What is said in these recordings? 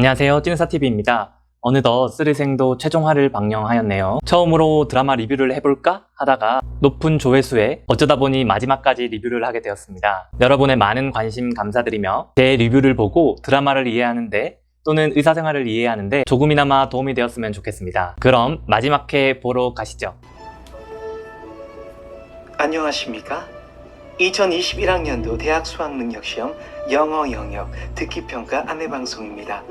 안녕하세요, 찐사TV입니다. 어느덧 쓰리생도 최종화를 방영하였네요. 처음으로 드라마 리뷰를 해볼까 하다가 높은 조회수에 어쩌다 보니 마지막까지 리뷰를 하게 되었습니다. 여러분의 많은 관심 감사드리며 제 리뷰를 보고 드라마를 이해하는데 또는 의사생활을 이해하는데 조금이나마 도움이 되었으면 좋겠습니다. 그럼 마지막 회 보러 가시죠. 안녕하십니까? 2021학년도 대학 수학능력시험 영어 영역 듣기평가 안내방송입니다.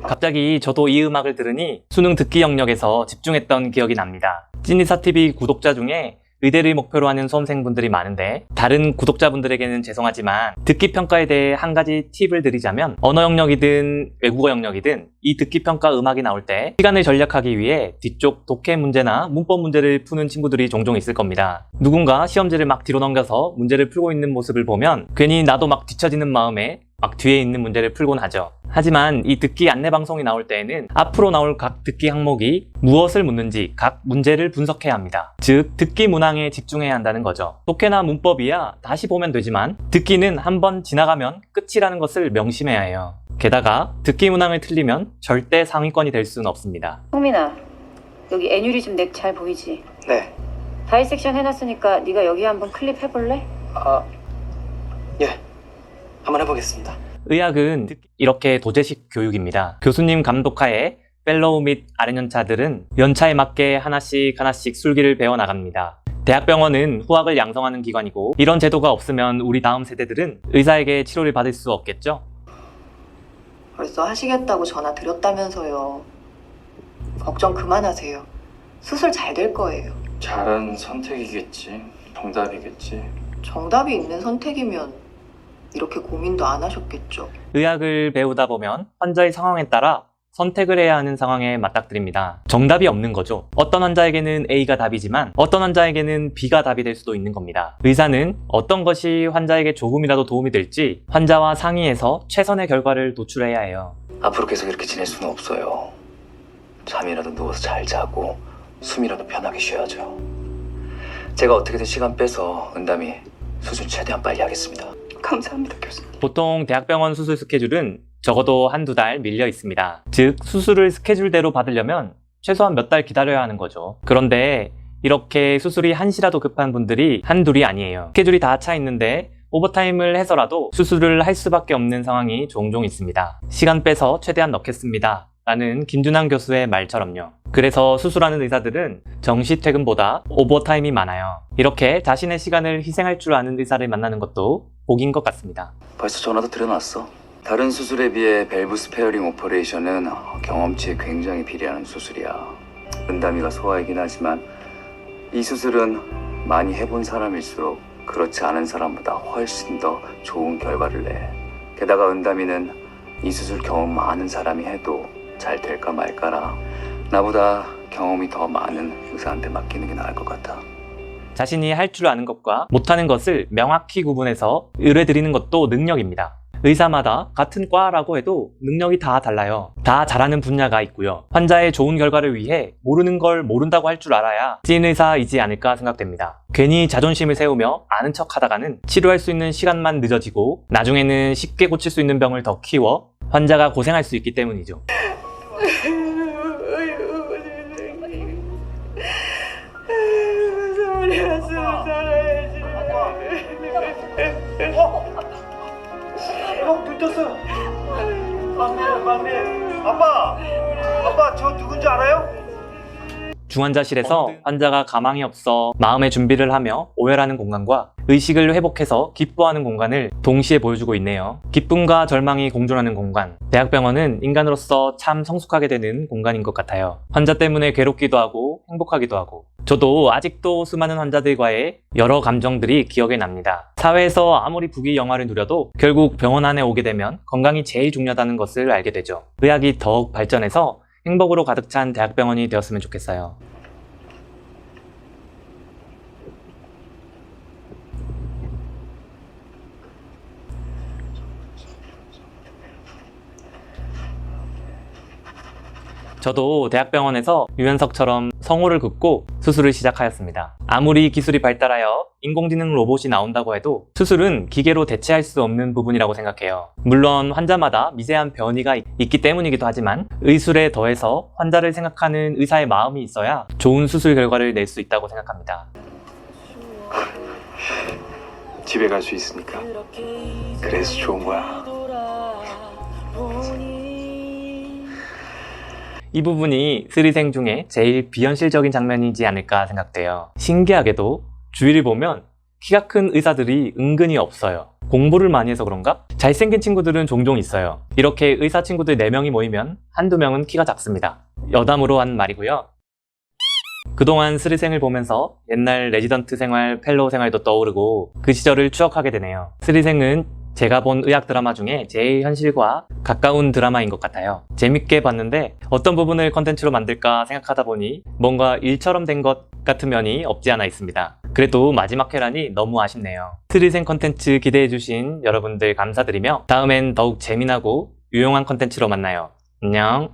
갑자기 저도 이 음악을 들으니 수능 듣기 영역에서 집중했던 기억이 납니다. 찐이사TV 구독자 중에 의대를 목표로 하는 수험생분들이 많은데 다른 구독자분들에게는 죄송하지만 듣기평가에 대해 한 가지 팁을 드리자면 언어 영역이든 외국어 영역이든 이 듣기평가 음악이 나올 때 시간을 절약하기 위해 뒤쪽 독해 문제나 문법 문제를 푸는 친구들이 종종 있을 겁니다. 누군가 시험지를 막 뒤로 넘겨서 문제를 풀고 있는 모습을 보면 괜히 나도 막 뒤처지는 마음에 막 뒤에 있는 문제를 풀곤 하죠. 하지만 이 듣기 안내방송이 나올 때에는 앞으로 나올 각 듣기 항목이 무엇을 묻는지 각 문제를 분석해야 합니다. 즉 듣기 문항에 집중해야 한다는 거죠. 독해나 문법이야 다시 보면 되지만 듣기는 한번 지나가면 끝이라는 것을 명심해야 해요. 게다가 듣기 문항을 틀리면 절대 상위권이 될 수는 없습니다. 성민아, 여기 애뉴리즘 넥 잘 보이지? 네. 다이섹션 해놨으니까 네가 여기 한번 클립 해볼래? 예. 한번 해보겠습니다. 의학은 이렇게 도제식 교육입니다. 교수님 감독하에 펠로우 및 아랫연차들은 연차에 맞게 하나씩 술기를 배워나갑니다. 대학병원은 후학을 양성하는 기관이고 이런 제도가 없으면 우리 다음 세대들은 의사에게 치료를 받을 수 없겠죠? 벌써 하시겠다고 전화 드렸다면서요. 걱정 그만하세요. 수술 잘 될 거예요. 잘한 선택이겠지. 정답이겠지. 정답이 있는 선택이면 이렇게 고민도 안 하셨겠죠. 의학을 배우다 보면 환자의 상황에 따라 선택을 해야 하는 상황에 맞닥뜨립니다. 정답이 없는 거죠. 어떤 환자에게는 A가 답이지만 어떤 환자에게는 B가 답이 될 수도 있는 겁니다. 의사는 어떤 것이 환자에게 조금이라도 도움이 될지 환자와 상의해서 최선의 결과를 도출해야 해요. 앞으로 계속 이렇게 지낼 수는 없어요. 잠이라도 누워서 잘 자고 숨이라도 편하게 쉬어야죠. 제가 어떻게든 시간 빼서 은담이 수술 최대한 빨리 하겠습니다. 감사합니다, 교수님. 보통 대학병원 수술 스케줄은 적어도 한두 달 밀려 있습니다. 즉 수술을 스케줄대로 받으려면 최소한 몇 달 기다려야 하는 거죠. 그런데 이렇게 수술이 한시라도 급한 분들이 한둘이 아니에요. 스케줄이 다 차 있는데 오버타임을 해서라도 수술을 할 수밖에 없는 상황이 종종 있습니다. 시간 빼서 최대한 넣겠습니다 라는 김준환 교수의 말처럼요. 그래서 수술하는 의사들은 정시 퇴근보다 오버타임이 많아요. 이렇게 자신의 시간을 희생할 줄 아는 의사를 만나는 것도 복인 것 같습니다. 벌써 전화도 드려놨어. 다른 수술에 비해 밸브 스페어링 오퍼레이션은 경험치에 굉장히 비례하는 수술이야. 은담이가 소아이긴 하지만 이 수술은 많이 해본 사람일수록 그렇지 않은 사람보다 훨씬 더 좋은 결과를 내. 게다가 은담이는 이 수술 경험 많은 사람이 해도 잘 될까 말까라 나보다 경험이 더 많은 의사한테 맡기는 게 나을 것 같아. 자신이 할 줄 아는 것과 못하는 것을 명확히 구분해서 의뢰드리는 것도 능력입니다. 의사마다 같은 과라고 해도 능력이 다 달라요. 다 잘하는 분야가 있고요. 환자의 좋은 결과를 위해 모르는 걸 모른다고 할 줄 알아야 찐 의사이지 않을까 생각됩니다. 괜히 자존심을 세우며 아는 척 하다가는 치료할 수 있는 시간만 늦어지고 나중에는 쉽게 고칠 수 있는 병을 더 키워 환자가 고생할 수 있기 때문이죠. 형 들떴어요. 막내. 아빠 저 누군지 알아요? 중환자실에서 환자가 가망이 없어 마음의 준비를 하며 오열하는 공간과 의식을 회복해서 기뻐하는 공간을 동시에 보여주고 있네요. 기쁨과 절망이 공존하는 공간. 대학병원은 인간으로서 참 성숙하게 되는 공간인 것 같아요. 환자 때문에 괴롭기도 하고 행복하기도 하고. 저도 아직도 수많은 환자들과의 여러 감정들이 기억에 납니다. 사회에서 아무리 부귀 영화를 누려도 결국 병원 안에 오게 되면 건강이 제일 중요하다는 것을 알게 되죠. 의학이 더욱 발전해서 행복으로 가득 찬 대학병원이 되었으면 좋겠어요. 저도 대학병원에서 유연석처럼 성호를 긋고 수술을 시작하였습니다. 아무리 기술이 발달하여 인공지능 로봇이 나온다고 해도 수술은 기계로 대체할 수 없는 부분이라고 생각해요. 물론 환자마다 미세한 변이가 있기 때문이기도 하지만 의술에 더해서 환자를 생각하는 의사의 마음이 있어야 좋은 수술 결과를 낼 수 있다고 생각합니다. 집에 갈 수 있으니까. 그래서 좋은 거야. 이 부분이 스리생 중에 제일 비현실적인 장면이지 않을까 생각돼요. 신기하게도 주위를 보면 키가 큰 의사들이 은근히 없어요. 공부를 많이 해서 그런가? 잘생긴 친구들은 종종 있어요. 이렇게 의사 친구들 4명이 모이면 한두 명은 키가 작습니다. 여담으로 한 말이고요. 그동안 스리생을 보면서 옛날 레지던트 생활, 펠로우 생활도 떠오르고 그 시절을 추억하게 되네요. 스리생은 제가 본 의학 드라마 중에 제일 현실과 가까운 드라마인 것 같아요. 재밌게 봤는데 어떤 부분을 컨텐츠로 만들까 생각하다 보니 뭔가 일처럼 된 것 같은 면이 없지 않아 있습니다. 그래도 마지막 회란이 너무 아쉽네요. 스리생 컨텐츠 기대해주신 여러분들 감사드리며 다음엔 더욱 재미나고 유용한 컨텐츠로 만나요. 안녕.